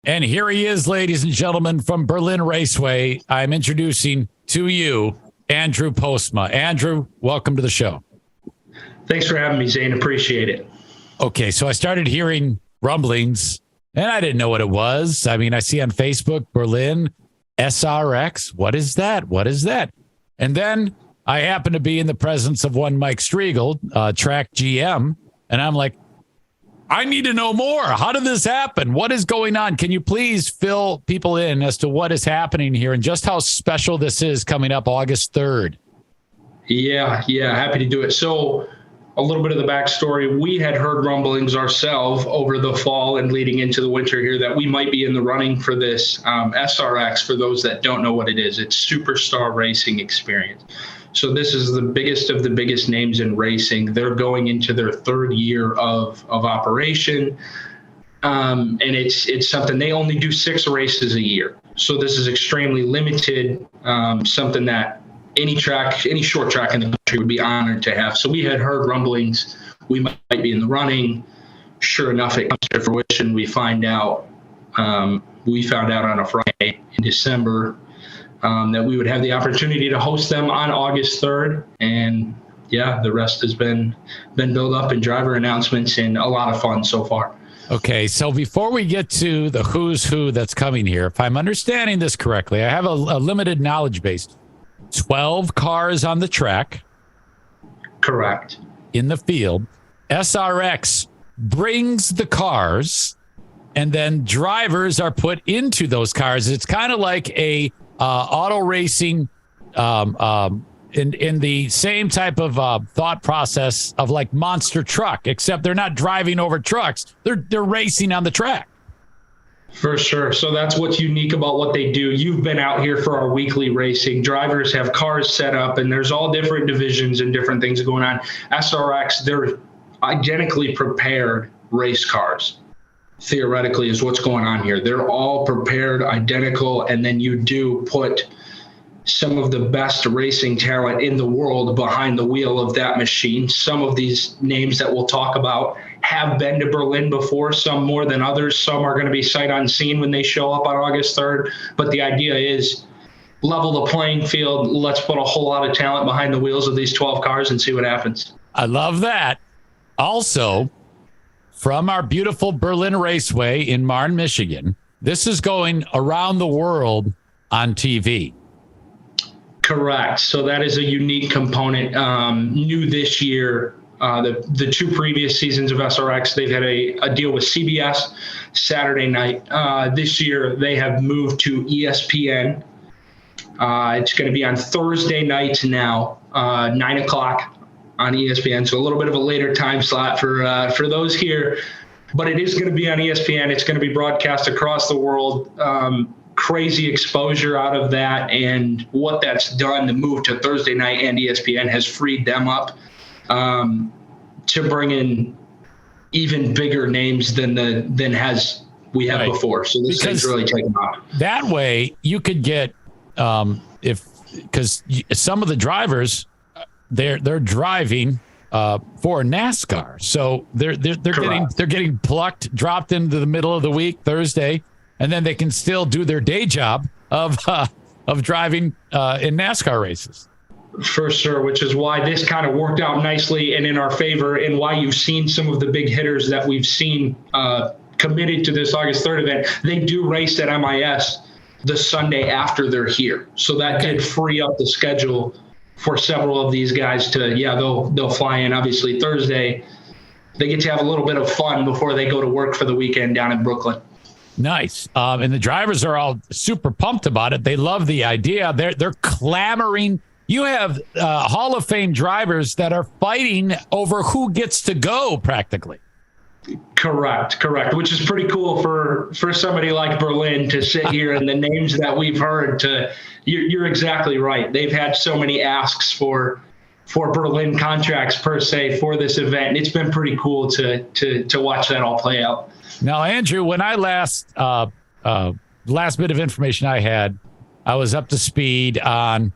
And here he is, ladies and gentlemen, from Berlin Raceway. I'm introducing to you Andrew Postma. Andrew, welcome to the show. Thanks for having me, Zane. Appreciate it. Okay, so I started hearing rumblings, and I didn't know what it was. I mean, I see on Facebook, Berlin, SRX. What is that? What is that? And then I happen to be in the presence of one Mike Striegel, track GM, and I'm like, I need to know more. How did this happen? What is going on? Can you please fill people in as to what is happening here and just how special this is coming up August 3rd? Yeah, happy to do it. So a little bit of the backstory. We had heard rumblings ourselves over the fall and leading into the winter here that we might be in the running for this SRX. For those that don't know what it is, it's Superstar Racing Experience. So this is the biggest of the biggest names in racing. They're going into their third year of operation. And it's something, they only do 6 races a year. So this is extremely limited, something that any short track in the country would be honored to have. So we had heard rumblings we might be in the running. Sure enough, it comes to fruition. We found out on a Friday in December that we would have the opportunity to host them on August 3rd. And yeah, the rest has been built up in driver announcements and a lot of fun so far. Okay, so before we get to the who's who that's coming here, if I'm understanding this correctly, I have a limited knowledge base. 12 cars on the track. Correct. In the field. SRX brings the cars, and then drivers are put into those cars. It's kind of like a auto racing in the same type of thought process of like monster truck, except they're not driving over trucks. They're racing on the track. For sure. So that's what's unique about what they do. You've been out here for our weekly racing. Drivers have cars set up, and there's all different divisions and different things going on. SRX, they're identically prepared race cars. Theoretically is what's going on here. They're all prepared, identical, and then you do put some of the best racing talent in the world behind the wheel of that machine. Some of these names that we'll talk about have been to Berlin before, some more than others. Some are going to be sight unseen when they show up on August 3rd. But the idea is level the playing field. Let's put a whole lot of talent behind the wheels of these 12 cars and see what happens. I love that. Also, from our beautiful Berlin Raceway in Marne, Michigan, this is going around the world on TV. Correct. So that is a unique component. New this year, the 2 previous seasons of SRX, they've had a deal with CBS Saturday night. This year, they have moved to ESPN. It's going to be on Thursday nights now, 9 o'clock on ESPN. So a little bit of a later time slot for those here. But it is going to be on ESPN. It's going to be broadcast across the world. Crazy exposure out of that, and what that's done, the move to Thursday night and ESPN has freed them up to bring in even bigger names than we have before. So this thing's really taken off. That way you could get because some of the drivers they're driving for NASCAR, so they're getting plucked, dropped into the middle of the week Thursday. And then they can still do their day job of driving in NASCAR races. For sure, which is why this kind of worked out nicely and in our favor, and why you've seen some of the big hitters that we've seen committed to this August 3rd event. They do race at MIS the Sunday after they're here. So that did free up the schedule for several of these guys to, they'll fly in obviously Thursday. They get to have a little bit of fun before they go to work for the weekend down in Brooklyn. Nice. And the drivers are all super pumped about it. They love the idea. They're clamoring. You have Hall of Fame drivers that are fighting over who gets to go practically. Correct. Which is pretty cool for somebody like Berlin to sit here and the names that we've heard you're exactly right. They've had so many asks for Berlin contracts per se for this event. And it's been pretty cool to watch that all play out. Now, Andrew, when I last bit of information I had, I was up to speed on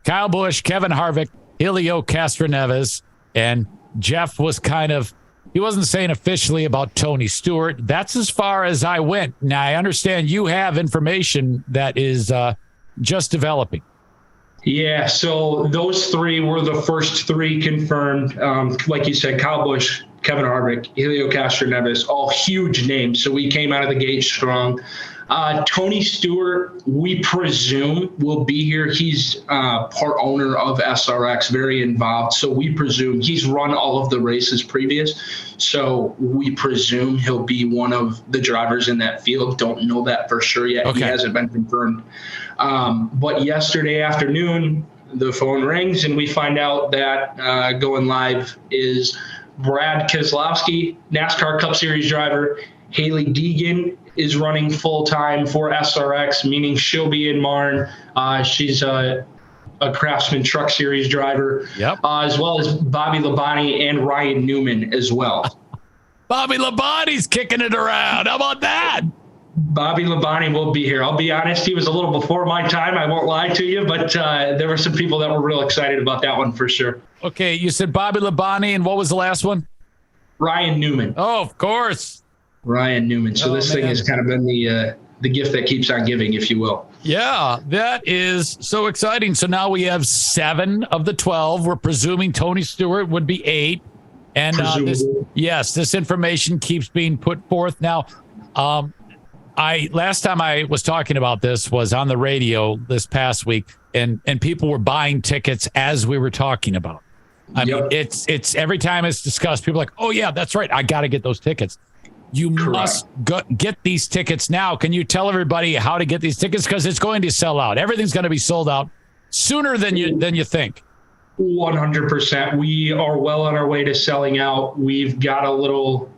Kyle Busch, Kevin Harvick, Helio Castroneves, and Jeff was kind of he wasn't saying officially about Tony Stewart. That's as far as I went. Now, I understand you have information that is just developing. Yeah, so those three were the first three confirmed. Like you said, Kyle Busch, Kevin Harvick, Helio Castroneves, all huge names. So we came out of the gate strong. Tony Stewart, we presume, will be here. He's part owner of SRX, very involved. So we presume he's run all of the races previous. So we presume he'll be one of the drivers in that field. Don't know that for sure yet. Okay. He hasn't been confirmed. But yesterday afternoon, the phone rings and we find out that going live is Brad Keselowski, NASCAR Cup Series driver. Hailie Deegan is running full-time for SRX, meaning she'll be in Marne. She's a Craftsman Truck Series driver, as well as Bobby Labonte and Ryan Newman as well. Bobby Labonte's kicking it around. How about that? Bobby Labonte will be here. I'll be honest, he was a little before my time. I won't lie to you, but there were some people that were real excited about that one for sure. Okay, you said Bobby Labonte, and what was the last one? Ryan Newman. Oh, of course. Ryan Newman. So this thing has kind of been the gift that keeps on giving, if you will. Yeah, that is so exciting. So now we have 7 of the 12. We're presuming Tony Stewart would be 8. And this information keeps being put forth. Now, last time I was talking about this was on the radio this past week, and people were buying tickets as we were talking about. I mean, it's every time it's discussed, people are like, oh yeah, that's right, I got to get those tickets. You must get these tickets now. Can you tell everybody how to get these tickets? Because it's going to sell out. Everything's going to be sold out sooner than you think. 100%. We are well on our way to selling out. We've got a little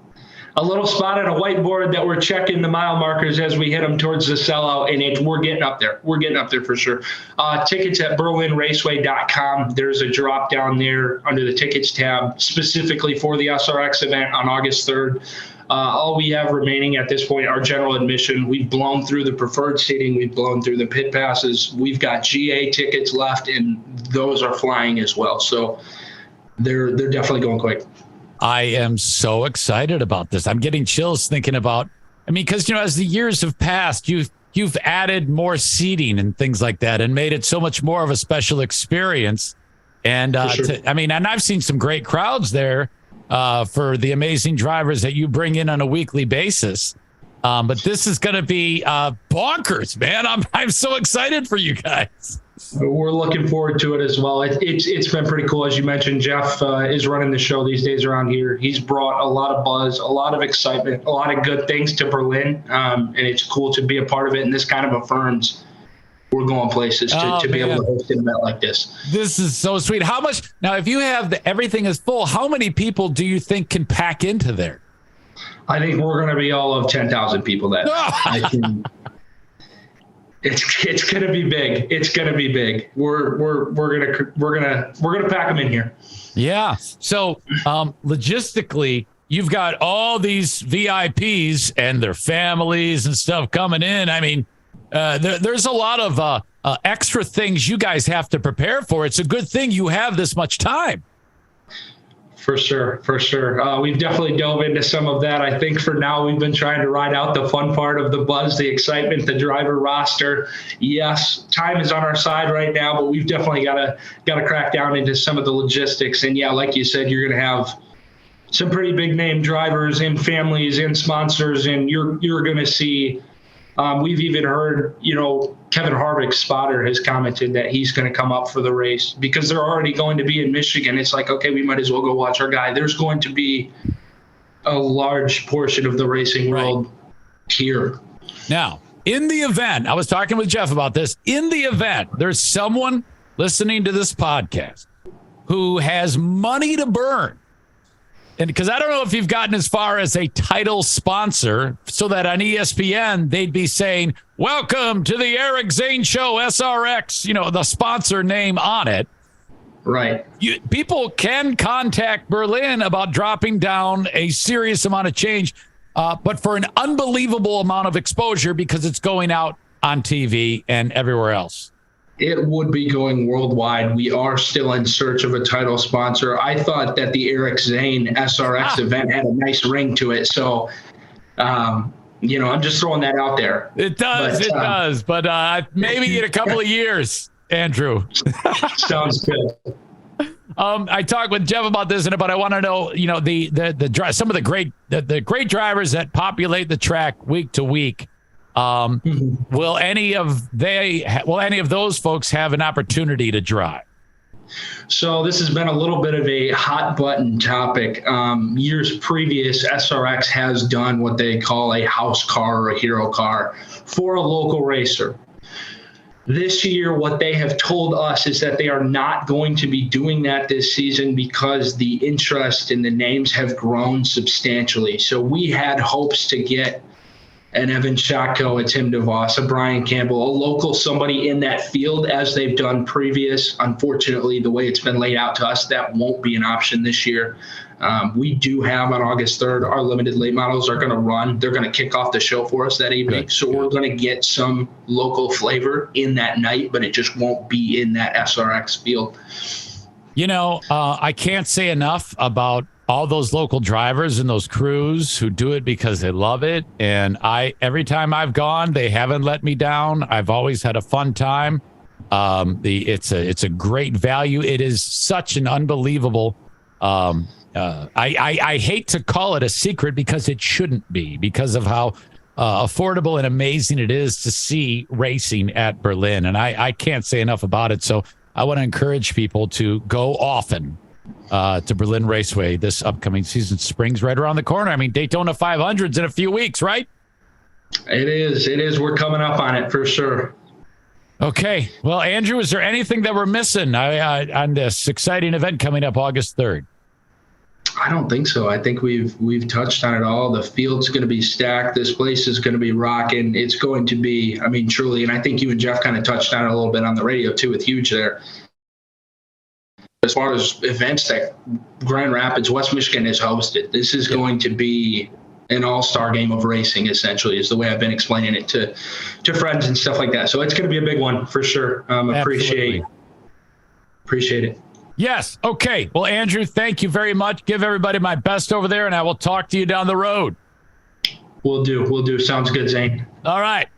spot on a whiteboard that we're checking the mile markers as we hit them towards the sellout, and we're getting up there. We're getting up there for sure. Tickets at berlinraceway.com. There's a drop down there under the tickets tab specifically for the SRX event on August 3rd. All we have remaining at this point are general admission. We've blown through the preferred seating. We've blown through the pit passes. We've got GA tickets left, and those are flying as well. So they're definitely going quick. I am so excited about this. I'm getting chills thinking about, because, as the years have passed, you've added more seating and things like that and made it so much more of a special experience. And, and I've seen some great crowds there for the amazing drivers that you bring in on a weekly basis. But this is going to be bonkers, man. I'm so excited for you guys. We're looking forward to it as well. It's been pretty cool. As you mentioned, Jeff is running the show these days around here. He's brought a lot of buzz, a lot of excitement, a lot of good things to Berlin. And it's cool to be a part of it. And this kind of affirms we're going places to be able to host an event like this. This is so sweet. How much now, if you have everything is full, how many people do you think can pack into there? I think we're going to be all of 10,000 people that I can. It's gonna be big. It's gonna be big. We're gonna pack them in here. Yeah. So logistically, you've got all these VIPs and their families and stuff coming in. I mean, there's a lot of extra things you guys have to prepare for. It's a good thing you have this much time. For sure. We've definitely dove into some of that. I think for now we've been trying to ride out the fun part of the buzz, the excitement, the driver roster. Yes, time is on our side right now, but we've definitely got to crack down into some of the logistics. And yeah, like you said, you're going to have some pretty big name drivers and families and sponsors, and you're going to see. We've even heard, Kevin Harvick's spotter has commented that he's going to come up for the race because they're already going to be in Michigan. It's like, okay, we might as well go watch our guy. There's going to be a large portion of the racing world here. Now, in the event, I was talking with Jeff about this. In the event, there's someone listening to this podcast who has money to burn. And because I don't know if you've gotten as far as a title sponsor so that on ESPN, they'd be saying, welcome to the Eric Zane Show, SRX, the sponsor name on it. Right. People can contact Berlin about dropping down a serious amount of change, but for an unbelievable amount of exposure because it's going out on TV and everywhere else. It would be going worldwide. We are still in search of a title sponsor. I thought that the Eric Zane SRX event had a nice ring to it. So, I'm just throwing that out there. It does. But maybe in a couple of years, Andrew. Sounds good. I talked with Jeff about this, but I want to know, some of the great drivers that populate the track week to week. Will any of those folks have an opportunity to drive? So this has been a little bit of a hot button topic. Years previous, SRX has done what they call a house car or a hero car for a local racer. This year, what they have told us is that they are not going to be doing that this season because the interest in the names have grown substantially. So we had hopes to get an Evan Shotko, a Tim DeVos, a Brian Campbell, a local somebody in that field as they've done previous. Unfortunately, the way it's been laid out to us, that won't be an option this year. We do have on August 3rd, our limited late models are going to run. They're going to kick off the show for us that evening. Good. So we're going to get some local flavor in that night, but it just won't be in that SRX field. I can't say enough about all those local drivers and those crews who do it because they love it. And every time I've gone, they haven't let me down. I've always had a fun time. It's a great value. It is such an unbelievable, I hate to call it a secret because it shouldn't be, because of how affordable and amazing it is to see racing at Berlin. And I can't say enough about it. So I want to encourage people to go often to Berlin Raceway this upcoming season. Spring's right around the corner. I mean, Daytona 500's in a few weeks, right? It is. We're coming up on it for sure. Okay. Well, Andrew, is there anything that we're missing on this exciting event coming up August 3rd? I don't think so. I think we've touched on it all. The field's going to be stacked. This place is going to be rocking. It's going to be, truly, and I think you and Jeff kind of touched on it a little bit on the radio too with Huge there. As far as events that Grand Rapids, West Michigan has hosted, this is going to be an all-star game of racing, essentially, is the way I've been explaining it to friends and stuff like that. So it's going to be a big one for sure. Appreciate it. Yes. Okay. Well, Andrew, thank you very much. Give everybody my best over there, and I will talk to you down the road. We'll do. Sounds good, Zane. All right.